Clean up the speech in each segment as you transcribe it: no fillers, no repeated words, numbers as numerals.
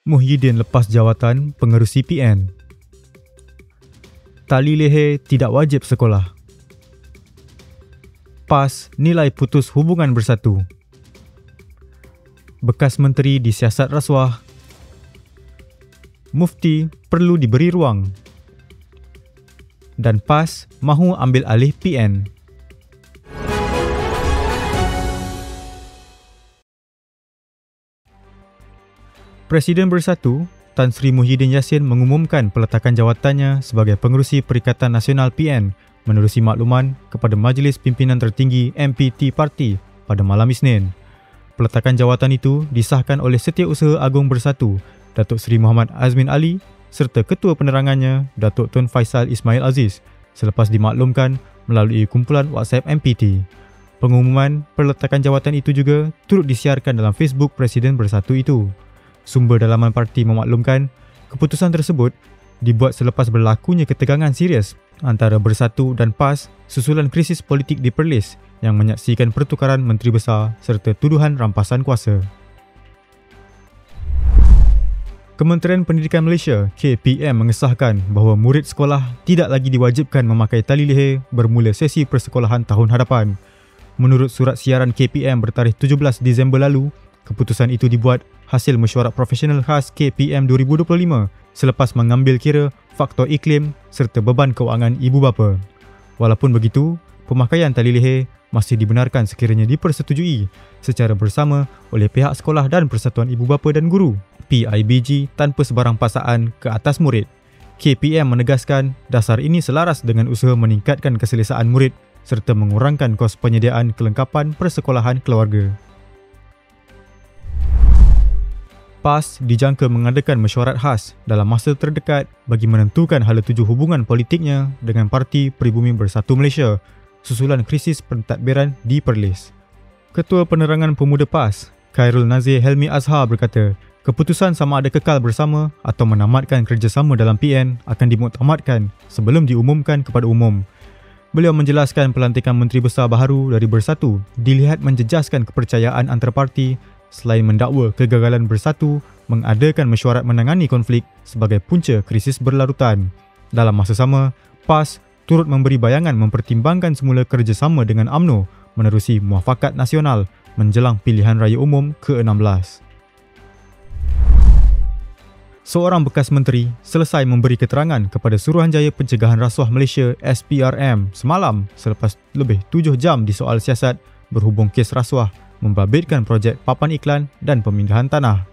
Muhyiddin lepas jawatan pengerusi PN. Tali leher tidak wajib sekolah. PAS nilai putus hubungan bersatu. Bekas menteri disiasat rasuah. Mufti perlu diberi ruang. Dan PAS mahu ambil alih PN. Presiden Bersatu, Tan Sri Muhyiddin Yassin mengumumkan peletakan jawatannya sebagai pengerusi Perikatan Nasional PN menerusi makluman kepada Majlis Pimpinan Tertinggi MPT Parti pada malam Isnin. Peletakan jawatan itu disahkan oleh Setiausaha Agung Bersatu, Datuk Seri Muhammad Azmin Ali serta Ketua Penerangannya, Datuk Tun Faisal Ismail Aziz selepas dimaklumkan melalui kumpulan WhatsApp MPT. Pengumuman peletakan jawatan itu juga turut disiarkan dalam Facebook Presiden Bersatu itu. Sumber dalaman parti memaklumkan keputusan tersebut dibuat selepas berlakunya ketegangan serius antara Bersatu dan PAS susulan krisis politik di Perlis yang menyaksikan pertukaran menteri besar serta tuduhan rampasan kuasa. Kementerian Pendidikan Malaysia KPM mengesahkan bahawa murid sekolah tidak lagi diwajibkan memakai tali leher bermula sesi persekolahan tahun hadapan. Menurut surat siaran KPM bertarikh 17 Disember lalu, keputusan itu dibuat hasil mesyuarat profesional khas KPM 2025 selepas mengambil kira faktor iklim serta beban kewangan ibu bapa. Walaupun begitu, pemakaian tali leher masih dibenarkan sekiranya dipersetujui secara bersama oleh pihak sekolah dan Persatuan Ibu Bapa dan Guru PIBG tanpa sebarang paksaan ke atas murid. KPM menegaskan dasar ini selaras dengan usaha meningkatkan keselesaan murid serta mengurangkan kos penyediaan kelengkapan persekolahan keluarga. PAS dijangka mengadakan mesyuarat khas dalam masa terdekat bagi menentukan hala tuju hubungan politiknya dengan Parti Peribumi Bersatu Malaysia susulan krisis pentadbiran di Perlis. Ketua Penerangan Pemuda PAS, Khairul Nazir Helmi Azhar berkata, keputusan sama ada kekal bersama atau menamatkan kerjasama dalam PN akan dimuktamadkan sebelum diumumkan kepada umum. Beliau menjelaskan pelantikan Menteri Besar baharu dari Bersatu dilihat menjejaskan kepercayaan antara parti selain mendakwa kegagalan Bersatu mengadakan mesyuarat menangani konflik sebagai punca krisis berlarutan. Dalam masa sama, PAS turut memberi bayangan mempertimbangkan semula kerjasama dengan UMNO menerusi Muafakat Nasional menjelang pilihan raya umum ke-16. Seorang bekas menteri selesai memberi keterangan kepada Suruhanjaya Pencegahan Rasuah Malaysia SPRM semalam selepas lebih 7 jam disoal siasat berhubung kes rasuah membabitkan projek papan iklan dan pemindahan tanah.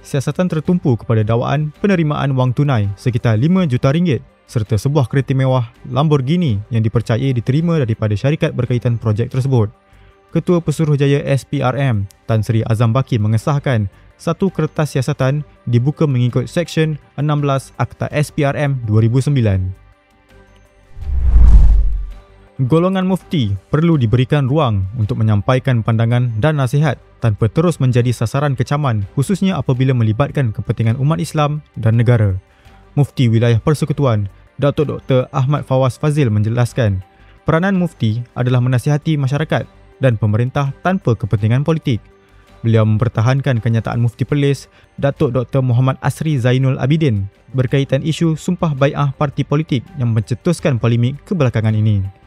Siasatan tertumpu kepada dakwaan penerimaan wang tunai sekitar RM5 juta serta sebuah kereta mewah Lamborghini yang dipercayai diterima daripada syarikat berkaitan projek tersebut. Ketua Pesuruhjaya SPRM, Tan Sri Azam Baki mengesahkan satu kertas siasatan dibuka mengikut Seksyen 16 Akta SPRM 2009. Golongan mufti perlu diberikan ruang untuk menyampaikan pandangan dan nasihat tanpa terus menjadi sasaran kecaman khususnya apabila melibatkan kepentingan umat Islam dan negara. Mufti Wilayah Persekutuan, Datuk Dr. Ahmad Fawaz Fazil menjelaskan, peranan mufti adalah menasihati masyarakat dan pemerintah tanpa kepentingan politik. Beliau mempertahankan kenyataan Mufti Perlis, Datuk Dr. Muhammad Asri Zainul Abidin berkaitan isu sumpah bai'ah parti politik yang mencetuskan polemik kebelakangan ini.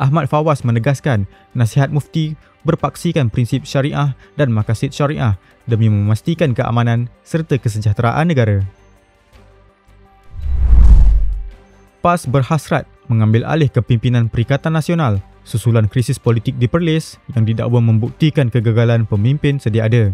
Ahmad Fawaz menegaskan nasihat mufti berpaksikan prinsip syariah dan maqasid syariah demi memastikan keamanan serta kesejahteraan negara. PAS berhasrat mengambil alih kepimpinan Perikatan Nasional susulan krisis politik di Perlis yang didakwa membuktikan kegagalan pemimpin sedia ada.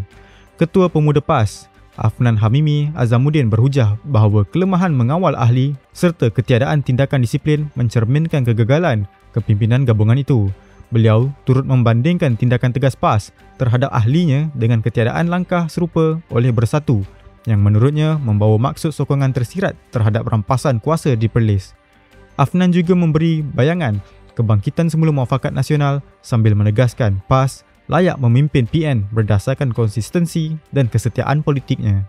Ketua Pemuda PAS, Afnan Hamimi Azamuddin berhujah bahawa kelemahan mengawal ahli serta ketiadaan tindakan disiplin mencerminkan kegagalan kepimpinan gabungan itu. Beliau turut membandingkan tindakan tegas PAS terhadap ahlinya dengan ketiadaan langkah serupa oleh Bersatu yang menurutnya membawa maksud sokongan tersirat terhadap rampasan kuasa di Perlis. Afnan juga memberi bayangan kebangkitan semula Muafakat Nasional sambil menegaskan PAS layak memimpin PN berdasarkan konsistensi dan kesetiaan politiknya.